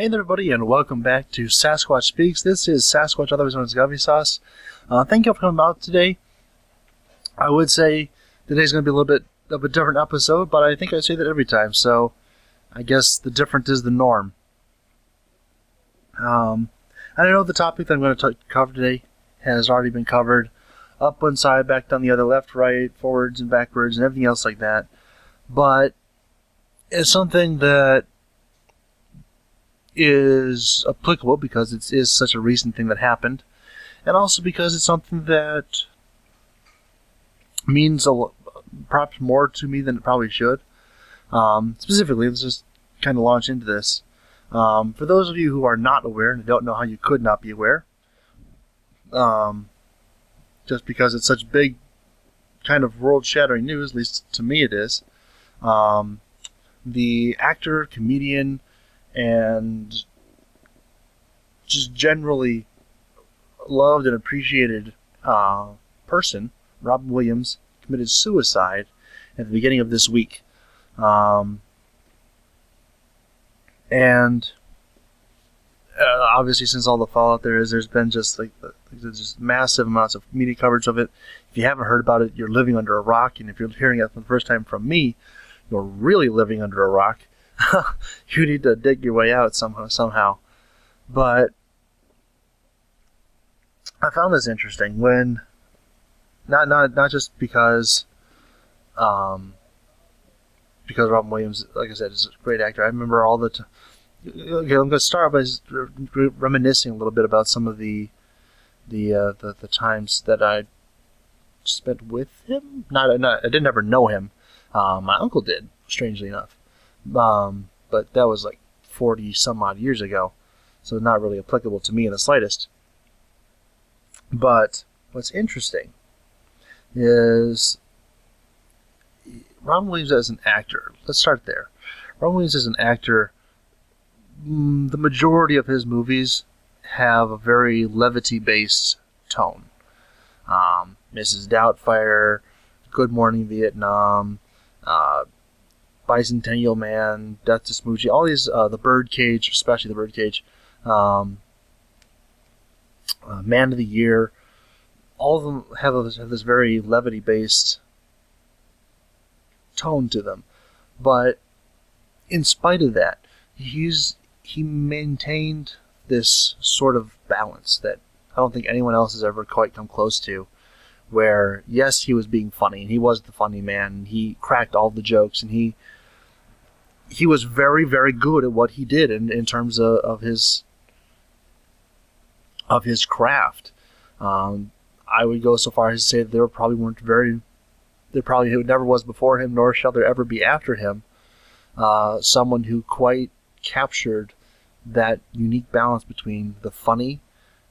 Hey there, everybody, and welcome back to Sasquatch Speaks. This is Sasquatch, otherwise known as Gavisas. Thank you for coming out today. I would say today's going to be a little bit of a different episode, but I think I say that every time, so I guess the different is the norm. I know the topic that I'm going to cover today has already been covered. Up one side, back down the other, left, right, forwards and backwards, and everything else like that. But it's something that is applicable because it is such a recent thing that happened, and also because it's something that means perhaps more to me than it probably should. Specifically, let's just kind of launch into this. For those of you who are not aware and don't know how you could not be aware, just because it's such big kind of world-shattering news, at least to me it is, the actor, comedian, and just generally loved and appreciated person, Robin Williams, committed suicide at the beginning of this week. And obviously, since all the fallout there's been just just massive amounts of media coverage of it. If you haven't heard about it, you're living under a rock, and if you're hearing it for the first time from me, you're really living under a rock. You need to dig your way out somehow. But I found this interesting when not just because Robin Williams, like I said, is a great actor. I remember all the okay, I'm going to start by reminiscing a little bit about some of the times that I spent with him. I didn't ever know him. My uncle did, strangely enough. But that was like 40 some odd years ago, so not really applicable to me in the slightest. But what's interesting is Robin Williams as an actor. Let's start there. Robin Williams as an actor, the majority of his movies have a very levity-based tone. Mrs. Doubtfire, Good Morning Vietnam, Bicentennial Man, Death to Smoochie, all these, The Birdcage, especially The Birdcage, Man of the Year, all of them have this very levity-based tone to them. But in spite of that, he maintained this sort of balance that I don't think anyone else has ever quite come close to, where, yes, he was being funny, and he was the funny man, and he cracked all the jokes, and he was very, very good at what he did in terms of his craft. I would go so far as to say that there probably never was before him, nor shall there ever be after him, someone who quite captured that unique balance between the funny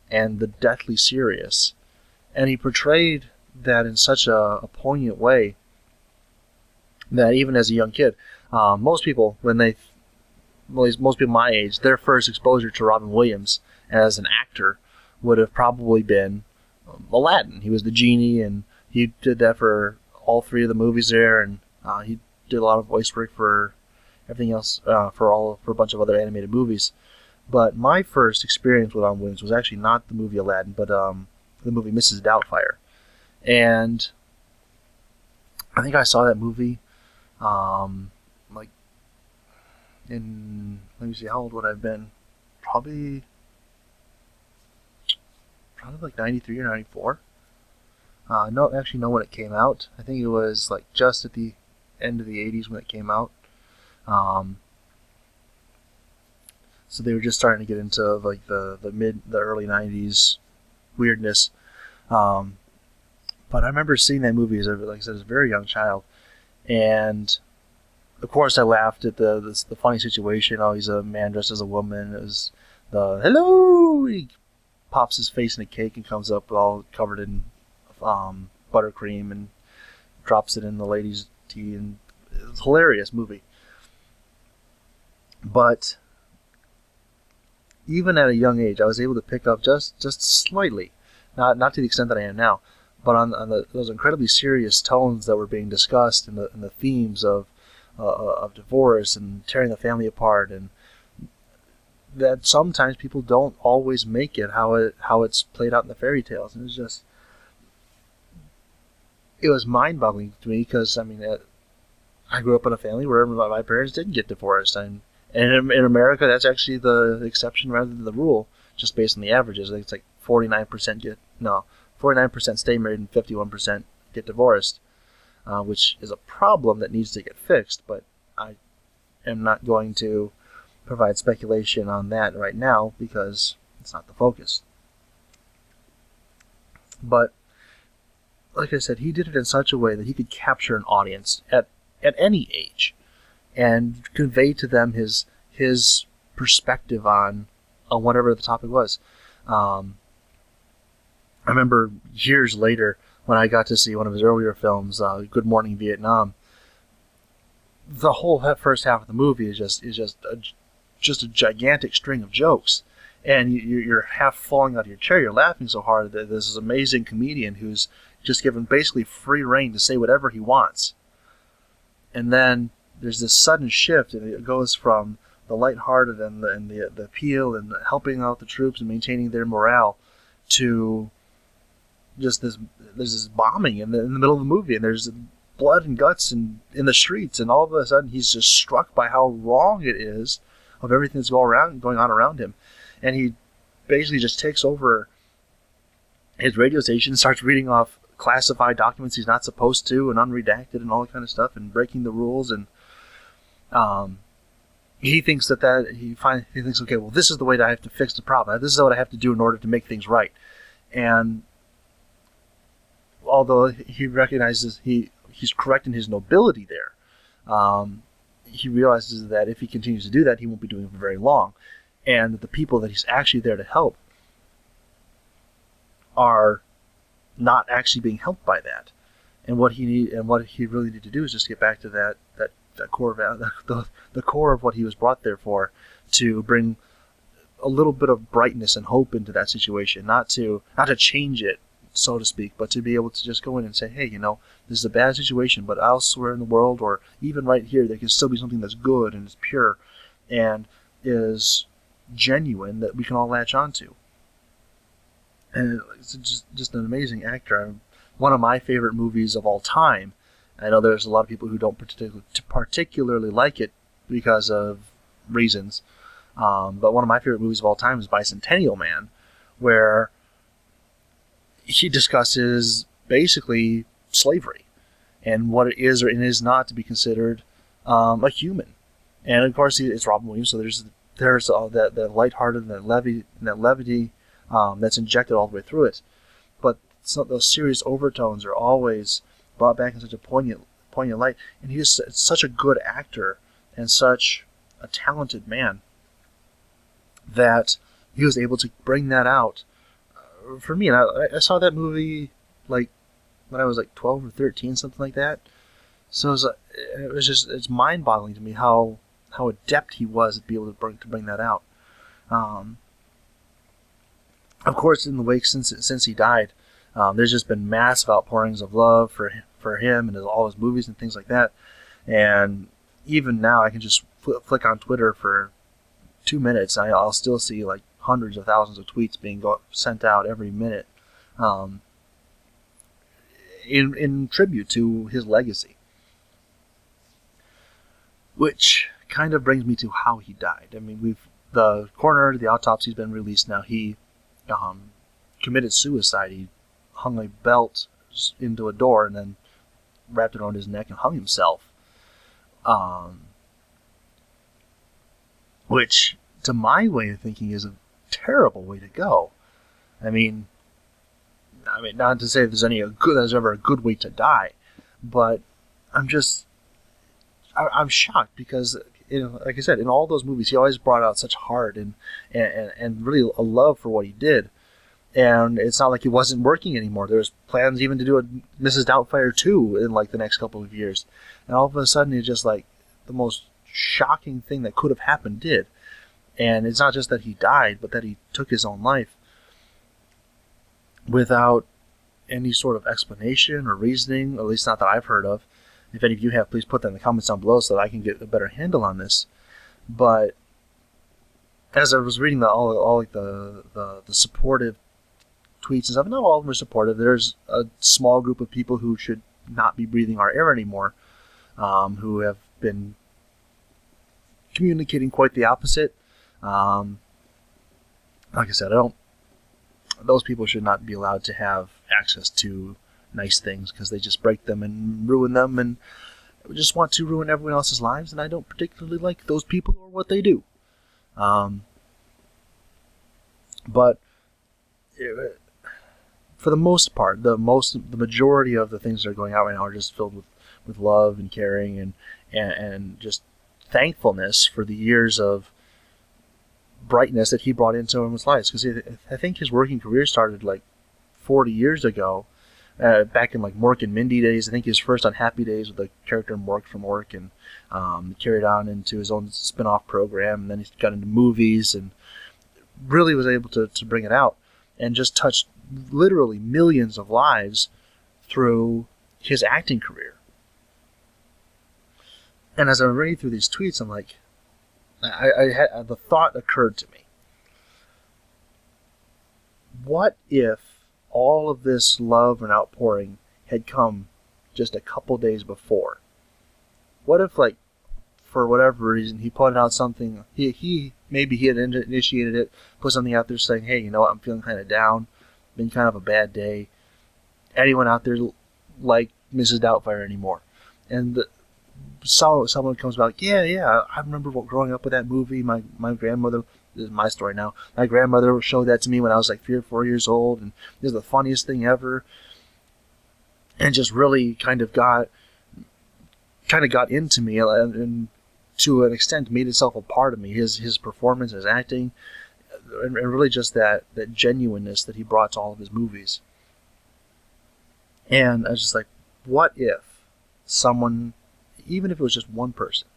and the deathly serious. And he portrayed that in such a poignant way that even as a young kid, most people my age, their first exposure to Robin Williams as an actor would have probably been Aladdin. He was the genie, and he did that for all three of the movies there, and he did a lot of voice work for everything else, for a bunch of other animated movies. But my first experience with Robin Williams was actually not the movie Aladdin, but the movie Mrs. Doubtfire. And I think I saw that movie let me see, how old would I have been? Probably like 93 or 94. I don't actually know when it came out. I think it was like just at the end of the 80s when it came out. So they were just starting to get into like the early 90s weirdness. But I remember seeing that movie as a very young child, and of course I laughed at the funny situation. Oh, he's a man dressed as a woman. It was the hello. He pops his face in a cake and comes up all covered in buttercream and drops it in the lady's tea, and it's a hilarious movie. But even at a young age, I was able to pick up just slightly, not to the extent that I am now, but on those incredibly serious tones that were being discussed, and the themes of divorce and tearing the family apart, and that sometimes people don't always make it how it's played out in the fairy tales, and it was mind-boggling to me because I grew up in a family where my parents didn't get divorced, and in America that's actually the exception rather than the rule, just based on the averages. I think it's like 49% stay married and 51% get divorced, which is a problem that needs to get fixed. But I am not going to provide speculation on that right now because it's not the focus. But like I said, he did it in such a way that he could capture an audience at any age and convey to them his perspective on whatever the topic was. I remember years later when I got to see one of his earlier films, Good Morning Vietnam. The whole first half of the movie is just a gigantic string of jokes, and you're half falling out of your chair. You're laughing so hard that this is amazing comedian who's just given basically free rein to say whatever he wants. And then there's this sudden shift, and it goes from the lighthearted and the appeal and helping out the troops and maintaining their morale to just there's this bombing in the middle of the movie, and there's blood and guts in the streets, and all of a sudden he's just struck by how wrong it is of everything that's going on around him, and he basically just takes over his radio station, starts reading off classified documents he's not supposed to, and unredacted and all that kind of stuff, and breaking the rules. And he thinks he thinks, okay, well, this is the way that I have to fix the problem. This is what I have to do in order to make things right. And although he recognizes he's correct in his nobility there, he realizes that if he continues to do that, he won't be doing it for very long, and that the people that he's actually there to help are not actually being helped by that. And what he really need to do is just get back to that core value, the core of what he was brought there for, to bring a little bit of brightness and hope into that situation, not to change it, so to speak, but to be able to just go in and say, hey, this is a bad situation, but elsewhere in the world, or even right here, there can still be something that's good and is pure and is genuine that we can all latch onto. And it's just an amazing actor. One of my favorite movies of all time. I know there's a lot of people who don't particularly like it because of reasons, but one of my favorite movies of all time is Bicentennial Man, where he discusses basically slavery and what it is or is not to be considered a human. And of course, it's Robin Williams, so there's all that lighthearted and that levity that's injected all the way through it. But those serious overtones are always brought back in such a poignant light. And he's such a good actor and such a talented man that he was able to bring that out for me. And I saw that movie like when I was like 12 or 13, something like that. So it's mind-boggling to me how adept he was to be able to bring that out. Of course, in the wake since he died, there's just been massive outpourings of love for him and all his movies and things like that. And even now, I can just flick on Twitter for 2 minutes, and I'll still see like hundreds of thousands of tweets being sent out every minute in tribute to his legacy. Which kind of brings me to how he died. I mean, the coroner, the autopsy's been released now. He committed suicide. He hung a belt into a door and then wrapped it around his neck and hung himself. Which, to my way of thinking, is a terrible way to go. I mean, not to say there's ever a good way to die, but I'm shocked because, like I said, in all those movies, he always brought out such heart and really a love for what he did. And it's not like he wasn't working anymore. There was plans even to do a Mrs. Doubtfire 2 in like the next couple of years. And all of a sudden, it's just like the most shocking thing that could have happened did. And it's not just that he died, but that he took his own life without any sort of explanation or reasoning, at least not that I've heard of. If any of you have, please put that in the comments down below so that I can get a better handle on this. But as I was reading all like the supportive tweets and stuff, not all of them are supportive. There's a small group of people who should not be breathing our air anymore, who have been communicating quite the opposite. Like I said, those people should not be allowed to have access to nice things because they just break them and ruin them, and just want to ruin everyone else's lives, and I don't particularly like those people or what they do. But for the most part, the majority of the things that are going out right now are just filled with love and caring and just thankfulness for the years of brightness that he brought into everyone's lives. Because I think his working career started like 40 years ago, back in like Mork and Mindy days. I think he was first on Happy Days with the character Mork from Mork, and carried on into his own spin-off program, and then he got into movies and really was able to bring it out and just touched literally millions of lives through his acting career. And as I read through these tweets, I'm like, the thought occurred to me. What if all of this love and outpouring had come just a couple days before? What if, like, for whatever reason, he put out something, maybe he had initiated it, put something out there saying, hey, you know what, I'm feeling kind of down, been kind of a bad day. Anyone out there like Mrs. Doubtfire anymore? And someone comes back, yeah, I remember growing up with that movie. My grandmother, this is my story now, my grandmother showed that to me when I was like 3 or 4 years old, and it was the funniest thing ever. And just really kind of got into me, and to an extent made itself a part of me. His performance, his acting, and really just that genuineness that he brought to all of his movies. And I was just like, what if someone, even if it was just one person,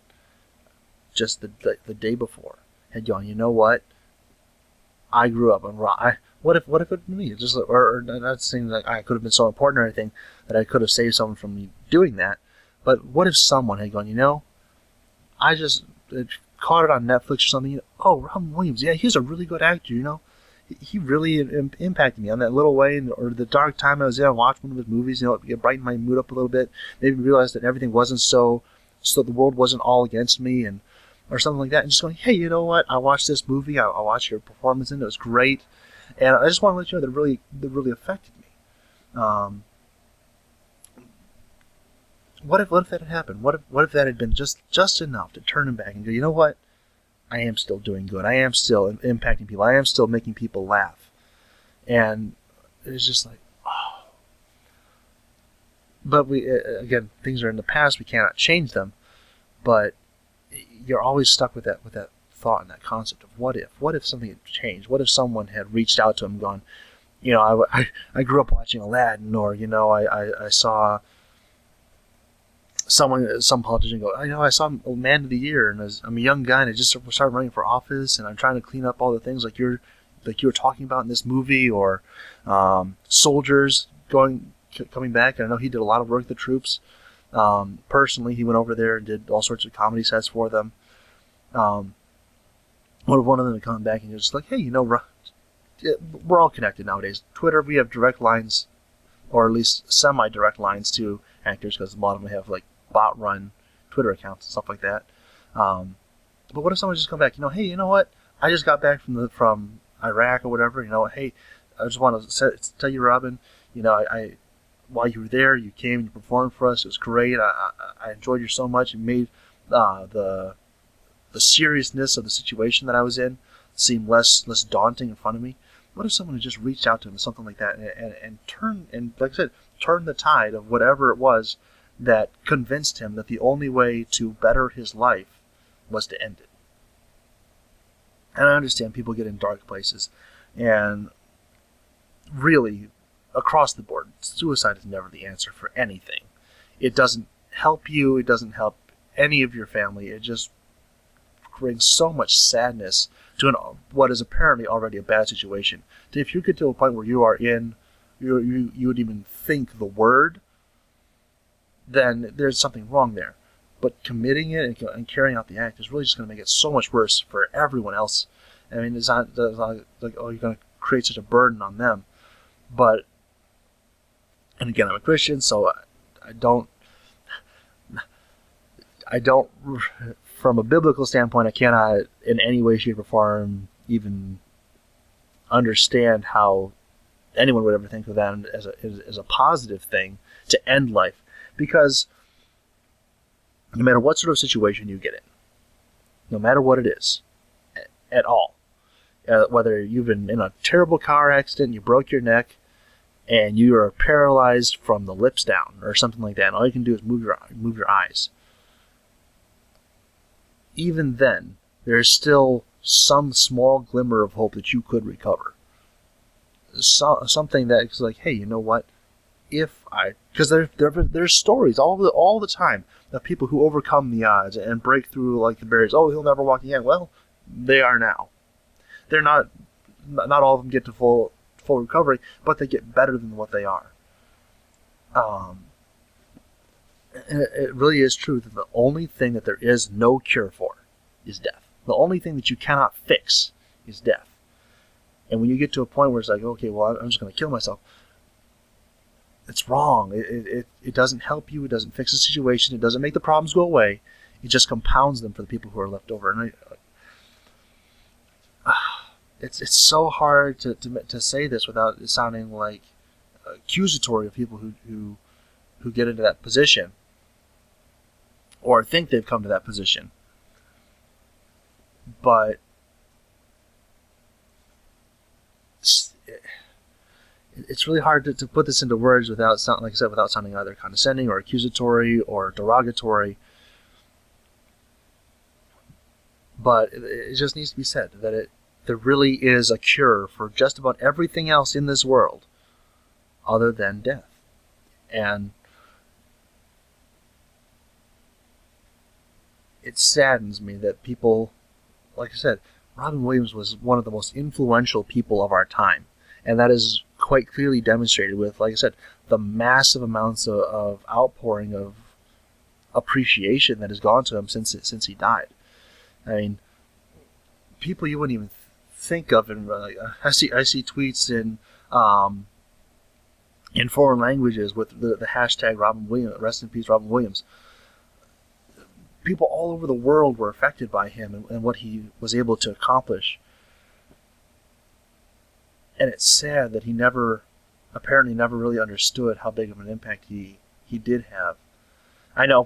just the day before, had gone, you know what, I grew up on rock. What if it was me? Just, or not saying that I could have been so important or anything that I could have saved someone from me doing that, but what if someone had gone, you know, I just caught it on Netflix or something. Oh, Robin Williams, yeah, he's a really good actor, you know. He really impacted me on that little way, or the dark time I was in. I watched one of his movies, you know, it brightened my mood up a little bit. Maybe realized that everything wasn't so the world wasn't all against me, and or something like that. And just going, hey, you know what? I watched this movie. I watched your performance in it. It was great, and I just want to let you know that really affected me. What if that had happened? What if that had been just enough to turn him back and go, you know what? I am still doing good. I am still impacting people. I am still making people laugh. And it's just like, oh. But again, things are in the past. We cannot change them. But you're always stuck with that thought and that concept of what if? What if something had changed? What if someone had reached out to him and gone, you know, I grew up watching Aladdin, or, you know, I saw some politician go, you know, I saw Man of the Year, and I'm a young guy, and I just started running for office, and I'm trying to clean up all the things like you were talking about in this movie, or soldiers coming back. And I know he did a lot of work with the troops. Personally, he went over there and did all sorts of comedy sets for them. What if one of them had come back and just like, hey, you know, we're all connected nowadays. Twitter, we have direct lines, or at least semi-direct lines to actors, because a lot of them have like bot-run Twitter accounts and stuff like that. But what if someone just come back, you know, hey, you know what? I just got back from Iraq or whatever. You know, hey, I just want to tell you, Robin, you know, I while you were there, you came and you performed for us. It was great. I enjoyed you so much. It made the seriousness of the situation that I was in seem less daunting in front of me. What if someone had just reached out to him or something like that, and like I said, turn the tide of whatever it was that convinced him that the only way to better his life was to end it? And I understand people get in dark places, and really, across the board, suicide is never the answer for anything. It doesn't help you. It doesn't help any of your family. It just brings so much sadness to what is apparently already a bad situation. If you get to a point where you are in, you would even think the word, then there's something wrong there. But committing it and carrying out the act is really just going to make it so much worse for everyone else I mean, it's not like, oh, you're going to create such a burden on them. But, and again, I'm a Christian, so I don't, from a biblical standpoint, I cannot in any way, shape, or form even understand how anyone would ever think of that as a positive thing to end life. Because no matter what sort of situation you get in, no matter what it is, at all, whether you've been in a terrible car accident, you broke your neck, and you are paralyzed from the lips down, or something like that, and all you can do is move your eyes. Even then, there's still some small glimmer of hope that you could recover. Something that's like, hey, you know what? Because there's stories all the time of people who overcome the odds and break through like the barriers. Oh, he'll never walk again. Well, they are now. They're not all of them get to full recovery, but they get better than what they are. And it really is true that the only thing that there is no cure for is death. The only thing that you cannot fix is death. And when you get to a point where it's like, okay, well, I'm just going to kill myself, it's wrong. It doesn't help you. It doesn't fix the situation. It doesn't make the problems go away. It just compounds them for the people who are left over. And it's so hard to say this without it sounding like accusatory of people who get into that position or think they've come to that position. But it's really hard to put this into words without sounding either condescending or accusatory or derogatory. But it just needs to be said that there really is a cure for just about everything else in this world other than death. And it saddens me that people, like I said, Robin Williams was one of the most influential people of our time. And that is quite clearly demonstrated with, like I said, the massive amounts of outpouring of appreciation that has gone to him since he died. I mean, people you wouldn't even think of, and I see tweets in foreign languages with the hashtag Robin Williams, rest in peace Robin Williams. People all over the world were affected by him and what he was able to accomplish. And it's sad that he apparently never really understood how big of an impact he did have. I know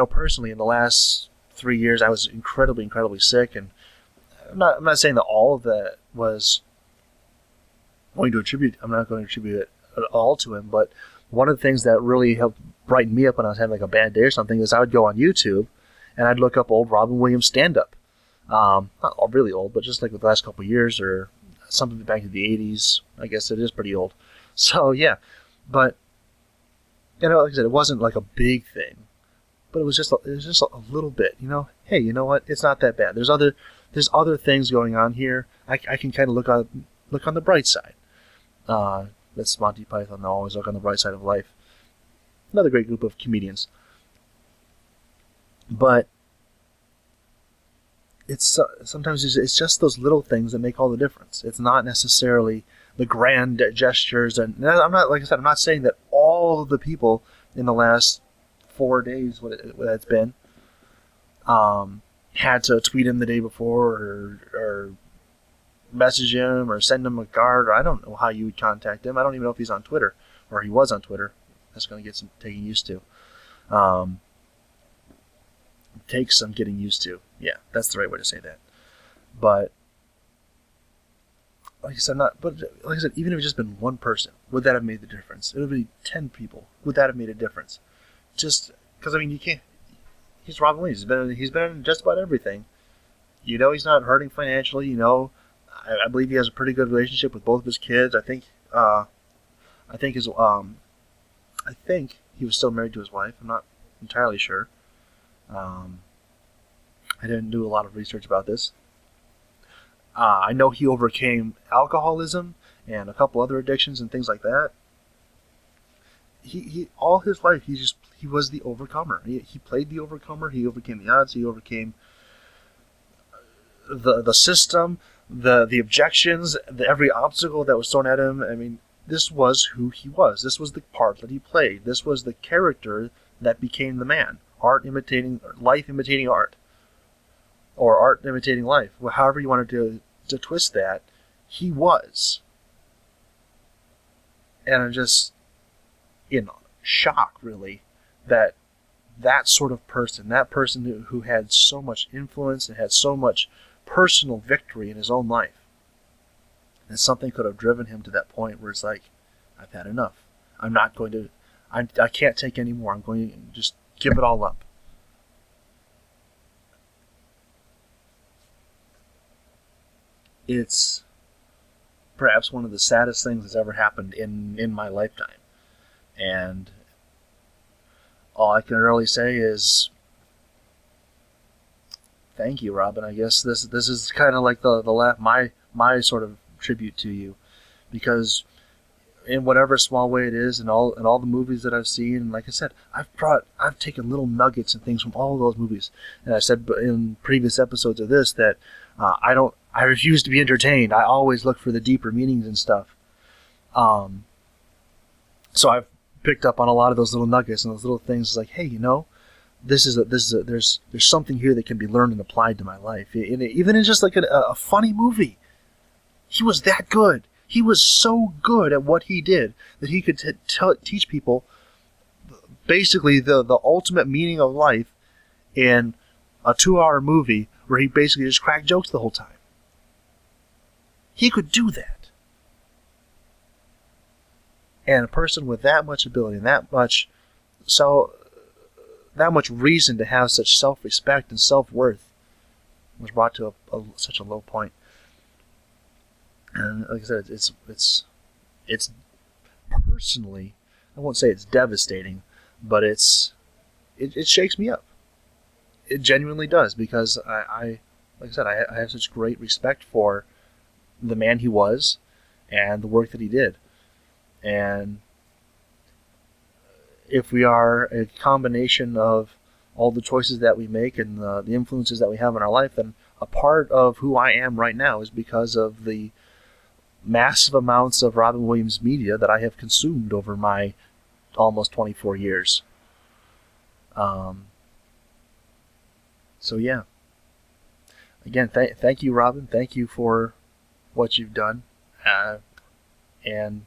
personally in the last 3 years I was incredibly sick, and I'm not saying that all of that was going to attribute. I'm not going to attribute it at all to him, but one of the things that really helped brighten me up when I was having like a bad day or something is I would go on YouTube and I'd look up old Robin Williams stand-up. Not really old, but just like the last couple of years or something back in the 80s. I guess it is pretty old. So, yeah. But, like I said, it wasn't like a big thing. But it was just a little bit, Hey, you know what? It's not that bad. There's other things going on here. I can kind of look on the bright side. That's Monty Python. They always look on the bright side of life. Another great group of comedians. But sometimes it's just those little things that make all the difference. It's not necessarily the grand gestures, and I'm not, like I said, I'm not saying that all of the people in the last 4 days, what it's been, had to tweet him the day before or message him or send him a card, or I don't know how you would contact him. I don't even know if he's on Twitter, or he was on Twitter. That's going to get some taking used to. Takes some getting used to. Yeah, that's the right way to say that. But like I said, even if it's just been one person, would that have made the difference? It would be 10 people. Would that have made a difference? Just because, you can't. He's Robin Williams. He's been in just about everything. He's not hurting financially. I believe he has a pretty good relationship with both of his kids. I think he was still married to his wife. I'm not entirely sure. I didn't do a lot of research about this. I know he overcame alcoholism and a couple other addictions and things like that. He all his life he was the overcomer. He played the overcomer. He overcame the odds. He overcame the system, the objections, every obstacle that was thrown at him. I mean, this was who he was. This was the part that he played. This was the character that became the man. Life imitating art. Or art imitating life. However you wanted to twist that, he was. And I'm just in shock, really, that sort of person, that person who had so much influence and had so much personal victory in his own life, and something could have driven him to that point where it's like, I've had enough. I can't take any more. I'm going to just give it all up. It's perhaps one of the saddest things that's ever happened in my lifetime. And all I can really say is thank you, Robin. I guess this is kind of like my sort of tribute to you, because in whatever small way it is, and all the movies that I've seen, and like I said, I've taken little nuggets and things from all of those movies. And I said in previous episodes of this that I refuse to be entertained. I always look for the deeper meanings and stuff. So I've picked up on a lot of those little nuggets and those little things. It's like, hey, there's something here that can be learned and applied to my life. Even in just like a funny movie, he was that good. He was so good at what he did that he could teach people basically the ultimate meaning of life in a 2-hour movie where he basically just cracked jokes the whole time. He could do that. And a person with that much ability and that much reason to have such self-respect and self-worth was brought to such a low point. And like I said, it's personally, I won't say it's devastating, but it shakes me up. It genuinely does, because I like I said, I have such great respect for the man he was and the work that he did. And if we are a combination of all the choices that we make and the influences that we have in our life, then a part of who I am right now is because of the massive amounts of Robin Williams media that I have consumed over my almost 24 years. So yeah. Again, thank you, Robin. Thank you for what you've done. And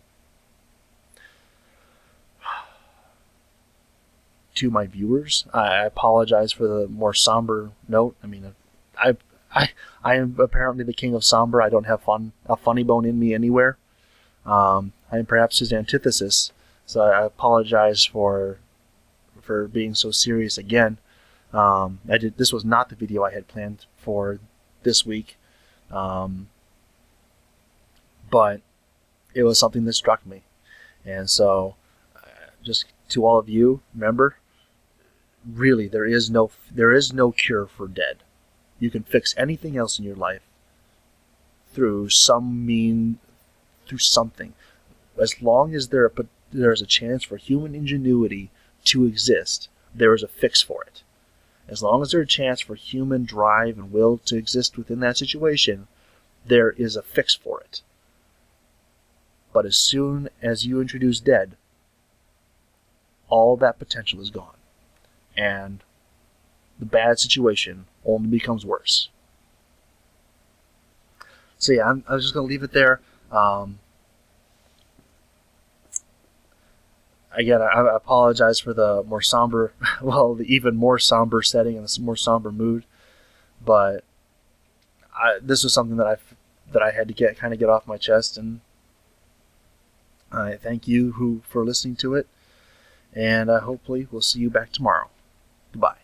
to my viewers, I apologize for the more somber note. I mean, I am apparently the king of somber. I don't have a funny bone in me anywhere. I am perhaps his antithesis. So I apologize for being so serious again. This was not the video I had planned for this week, but it was something that struck me. And so, just to all of you, remember, really, there is no cure for dead. You can fix anything else in your life through something. As long as there's a chance for human ingenuity to exist, there is a fix for it. As long as there's a chance for human drive and will to exist within that situation, there is a fix for it. But as soon as you introduce dead, all that potential is gone. And the bad situation only becomes worse. So yeah, I was just going to leave it there. Again, I apologize for the more somber, the even more somber setting and the more somber mood, but this was something that I had to get off my chest, and I thank you for listening to it, and hopefully we'll see you back tomorrow. Goodbye.